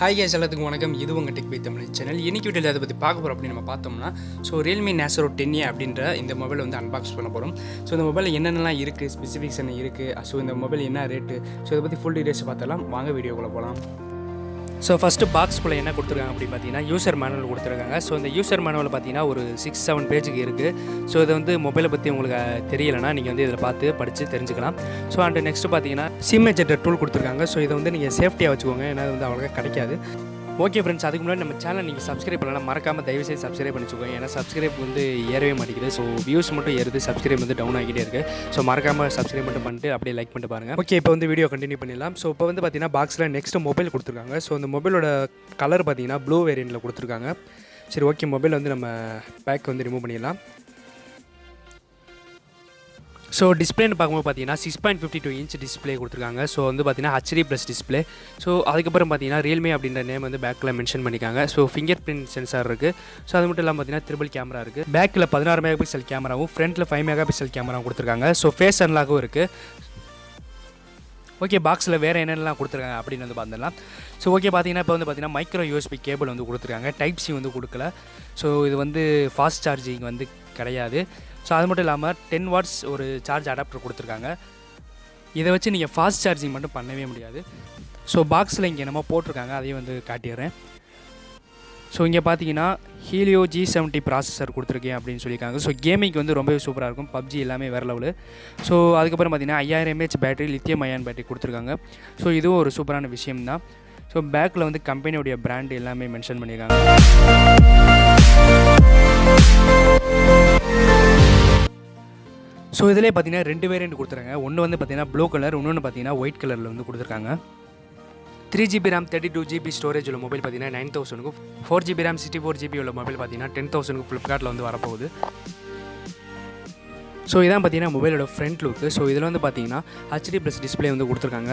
Hi guys எல்லாத்துக்கும் வணக்கம். இது உங்கள் டெக் பை தமிழ் சேனல். இன்னைக்கு வீட்டில் அதை பற்றி பார்க்க போகிறோம் அப்படின்னு நம்ம பார்த்தோம்னா, Realme nazro10 அப்படின்ற இந்த மொபைல் வந்து அன்பாக்ஸ் பண்ண போகிறோம். இந்த மொபைலில் என்னென்னலாம் இருக்குது, ஸ்பெசிஃபிக்ஸ் என்ன இருக்குது, இந்த மொபைல் என்ன ரேட்டு, இதை பற்றி ஃபுல் டீடைல்ஸ் பார்த்தலாம். வாங்க வீடியோக்குள்ளே போகலாம். ஃபஸ்ட்டு பாக்ஸ்குள்ளே என்ன கொடுத்துருக்காங்க அப்படின்னு பார்த்தீங்கன்னா, யூசர் மேனுவல் கொடுத்துருக்காங்க. இந்த யூசர் மேனுவல் பார்த்தீங்கன்னா ஒரு 6-7 பேஜுக்கு இருக்குது. இதை வந்து மொபைலை பற்றி உங்களுக்கு தெரியலைன்னா நீங்கள் வந்து இதில் பார்த்து படித்து தெரிஞ்சுக்கலாம். அண்ட் நெக்ஸ்ட்டு பார்த்தீங்கன்னா சிம் எஜெக்டர் டூல் கொடுத்துருக்காங்க. இதை வந்து நீங்கள் சேஃப்டியாக வச்சுக்கோங்க, ஏன்னா அது வந்து அவ்வளோக்கா கிடைக்காது. ஓகே ஃப்ரெண்ட்ஸ், அதுக்கு முன்னாடி நம்ம சேனல் நீங்கள் சப்ஸ்கிரைப் பண்ணலாம், மறக்காமல் தயவுசெய்து சப்ஸ்கிரைப் பண்ணிச்சுக்கோங்க. ஏன்னா சப்ஸ்கிரைப் வந்து ஏறவே மாட்டேங்குது. வியூஸ் மட்டும் ஏறுது, சப்ஸ்கிரைப் வந்து டவுன் ஆகிட்டே இருக்குது. மறக்காமல் சப்ஸ்கிரைப் பண்ணிட்டு அப்படியே லைக் பண்ணிட்டு பாருங்கள். ஓகே, இப்போ வந்து வீடியோ கண்டினியூ பண்ணிடலாம். இப்போ வந்து பார்த்தீங்கன்னா பாக்ஸில் நெக்ஸ்ட் மொபைல் கொடுத்துருக்காங்க. அந்த மொபைலோட கலர் பார்த்தீங்கன்னா ப்ளூ வேரியண்ட்டில் கொடுத்துருக்காங்க. சரி, ஓகே, மொபைல் வந்து நம்ம பேக் வந்து ரிமூவ் பண்ணிடலாம். டிஸ்பிளேன்னு பார்க்கும்போது பார்த்தீங்கன்னா 6.52 இன்ச் டிஸ்பிளே கொடுத்துருக்காங்க. வந்து பார்த்தீங்கன்னா HD+ டிஸ்பிளே. அதுக்கப்புறம் பார்த்தீங்கன்னா Realme அப்படின்ற நேம் வந்து பேக்கில் மென்ஷன் பண்ணிக்காங்க. ஃபிங்கர் பிரிண்ட் சென்சார் இருக்குது. அது மட்டும் இல்லாமல் பார்த்தீங்கன்னா ட்ரிபிள் கேமரா இருக்குது. பேக்கில் 16 மெகாபிக்சல் கேமராவும் ஃப்ரண்ட்டில் 5 மெகாபிக்சல் கேமராவும் கொடுத்துருக்காங்க. ஃபேஸ் அன்லாக்கும் இருக்குது. ஓகே, பாக்ஸில் வேறு என்னென்னலாம் கொடுத்துருக்காங்க அப்படின்னு வந்து பார்த்துடலாம். ஓகே, பார்த்தீங்கன்னா இப்போ வந்து பார்த்தீங்கன்னா மைக்ரோ USB கேபிள் வந்து கொடுத்துருக்காங்க. டைப் C வந்து கொடுக்கல. இது வந்து ஃபாஸ்ட் சார்ஜிங் வந்து கிடையாது. அது மட்டும் இல்லாமல் 10 வாட்ஸ் ஒரு சார்ஜ் அடாப்டர் கொடுத்துருக்காங்க. இதை வச்சு நீங்கள் ஃபாஸ்ட் சார்ஜிங் மட்டும் பண்ணவே முடியாது. பாக்ஸில் இங்கே என்னமோ போட்டிருக்காங்க, அதையும் வந்து காட்டிடுறேன். இங்கே பார்த்தீங்கன்னா ஹீலியோ G70 ப்ராசஸர் கொடுத்துருக்கேன் அப்படின்னு சொல்லியிருக்காங்க. கேமிங்க்கு வந்து ரொம்பவே சூப்பராக இருக்கும். PUBG எல்லாமே வேறு லெவலு. அதுக்கப்புறம் பார்த்தீங்கன்னா 5000 mAh battery, lithium ion battery கொடுத்துருக்காங்க. இதுவும் ஒரு சூப்பரான விஷயம் தான். பேக்கில் வந்து கம்பெனியோடைய பிராண்ட் எல்லாமே மென்ஷன் பண்ணியிருக்காங்க. இதிலே பார்த்தீங்கன்னா 2 வேரியண்ட் கொடுத்துருக்காங்க. ஒன்று வந்து பார்த்தீங்கன்னா ப்ளூ கலர், இன்னொன்று பார்த்தீங்கன்னா ஒயிட் கலரில் வந்து கொடுத்துருக்காங்க. 3GB RAM 32GB ஸ்டோரேஜ் உள்ள மொபைல் பார்த்தீங்கன்னா 9000க்கும், 4GB RAM 64GB உள்ள மொபைல் பார்த்தீங்கன்னா 10,000க்கு ஃப்ளிப்கார்ட்டில் வந்து வரப்போகுது. இதான் பார்த்தீங்கன்னா மொபைலோட ஃப்ரண்ட் லுக்கு. இதில் வந்து பார்த்தீங்கன்னா HD+ டிஸ்பிளே வந்து கொடுத்துருக்காங்க.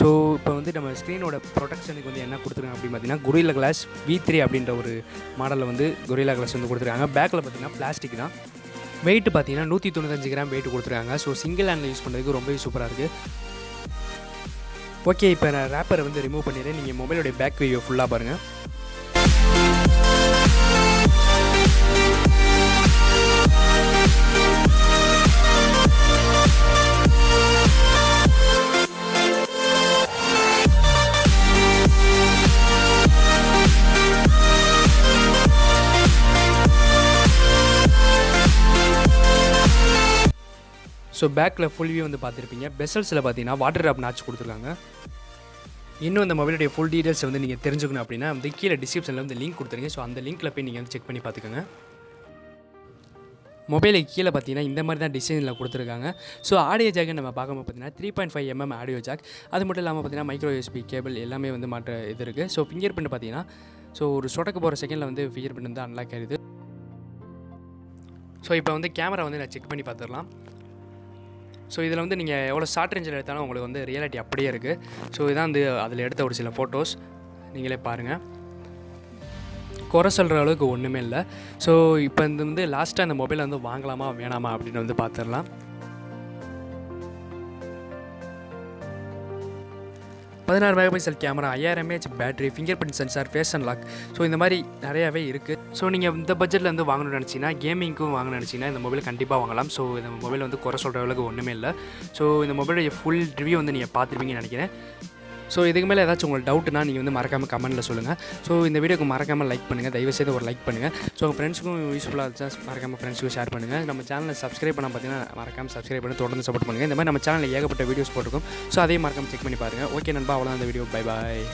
இப்போ வந்து நம்ம ஸ்க்ரீனோட ப்ரொடெக்ஷனுக்கு வந்து என்ன கொடுத்துருக்காங்க அப்படின்னு பார்த்தீங்கன்னா Gorilla Glass V3 அப்படின்ற ஒரு மாடலில் வந்து Gorilla Glass வந்து கொடுத்துருக்காங்க. பேக்கில் பார்த்தீங்கன்னா பிளாஸ்டிக் தான். வெயிட் பார்த்தீங்கன்னா 195 கிராம் வெயிட் கொடுத்துருக்காங்க. சிங்கிள் ஹேண்டில் யூஸ் பண்ணுறதுக்கு ரொம்பவே சூப்பராக இருக்குது. ஓகே, இப்போ நான் ரேப்பரை வந்து ரிமூவ் பண்ணிடுறேன். நீங்கள் மொபைலோடைய பேக் வீடியோ ஃபுல்லாக பாருங்கள். பேக்கில் ஃபுல் வியூ வந்து பார்த்துருப்பீங்க. பெசல்ஸில் பார்த்தீங்கன்னா வாட்டர் ட்ராப் நாட்ச் கொடுத்துருக்காங்க. இன்னும் இந்த மொபைலுடைய ஃபுல் டீடைல்ஸ் வந்து நீங்கள் தெரிஞ்சுக்கணும் அப்படின்னா வந்து கீழே டிஸ்கிரிப்ஷனில் வந்து லிங்க் கொடுத்துருங்க. அந்த லிங்க்கில் போய் நீங்கள் வந்து செக் பண்ணி பார்த்துக்கோங்க. மொபைலுக்கு கீழே பார்த்தீங்கன்னா இந்த மாதிரி தான் டிசைனில் கொடுத்துருக்காங்க. ஆடியோ ஜாக் நம்ம பார்க்கும்போது பார்த்தீங்கன்னா 3.5 mm ஆடியோ ஜாக். அது மட்டும் இல்லாமல் பார்த்தீங்கன்னா மைக்ரோ USB கேபிள் எல்லாமே வந்து மாற்ற இது இருக்குது. ஃபிங்கர் பிரிண்ட் பார்த்தீங்கன்னா ஒரு சொடக்கு போகிற செகண்டில் வந்து ஃபிங்கர் பிரிண்ட் வந்து அன்லாக் ஆகிடுது. இப்போ வந்து கேமரா வந்து நான் செக் பண்ணி பார்த்துடலாம். இதில் வந்து நீங்கள் எவ்வளோ ஷார்ட் ரேஞ்சில் எடுத்தாலும் உங்களுக்கு வந்து ரியாலிட்டி அப்படியே இருக்குது. இதான் வந்து அதில் எடுத்த ஒரு சில ஃபோட்டோஸ் நீங்களே பாருங்கள். குறை சொல்கிற அளவுக்கு ஒன்றுமே இல்லை. இப்போ இந்த வந்து லாஸ்ட்டாக இந்த மொபைலை வந்து வாங்கலாமா வேணாமா அப்படின்னு வந்து பார்த்துடலாம். 16 megapixel camera, 5000 mAh battery, fingerprint sensor, face unlock. இந்த மாதிரி நிறையாவே இருக்குது. நீங்கள் இந்த பட்ஜெட்டில் வந்து வாங்கணும்னு நினச்சிங்கன்னா, கேமிங்க்கும் வாங்கணும்னு நினச்சிங்கன்னா இந்த மொபைல் கண்டிப்பாக வாங்கலாம். இந்த மொபைல் வந்து குறை சொல்கிற அளவுக்கு ஒன்றுமே இல்லை. இந்த மொபைலுடைய ஃபுல் ரிவ்யூ வந்து நீங்கள் பார்த்துருப்பீங்கன்னு நினைக்கிறேன். இதுக்கு மேலே ஏதாச்சும் உங்களுக்கு டவுட்னா நீங்கள் வந்து மறக்காமல் கமெண்ட்டில் சொல்லுங்கள். இந்த வீடியோக்கு மறக்காமல் லைக் பண்ணுங்கள், தயவுசெய்து ஒரு லைக் பண்ணுங்கள். உங்கள் ஃப்ரெண்ட்ஸுக்கும் யூஸ்ஃபுல்லாக இருந்துச்சா மறக்காமல் ஃப்ரெண்ட்ஸுக்கும் ஷேர் பண்ணுங்கள். நம்ம சேனலை சப்ஸ்கிரைப் பண்ண பார்த்தீங்கன்னா மறக்காமல் சப்ஸ்கிரைப் பண்ணி தொடர்ந்து சப்போர்ட் பண்ணுங்கள். இந்த மாதிரி நம்ம சேனலில் ஏகப்பட்ட வீடியோஸ் போட்டிருக்கோம். அதையும் மறக்காமல் செக் பண்ணி பாருங்கள். ஓகே நண்பா, அவ்வளோதான் இந்த வீடியோ. Bye bye.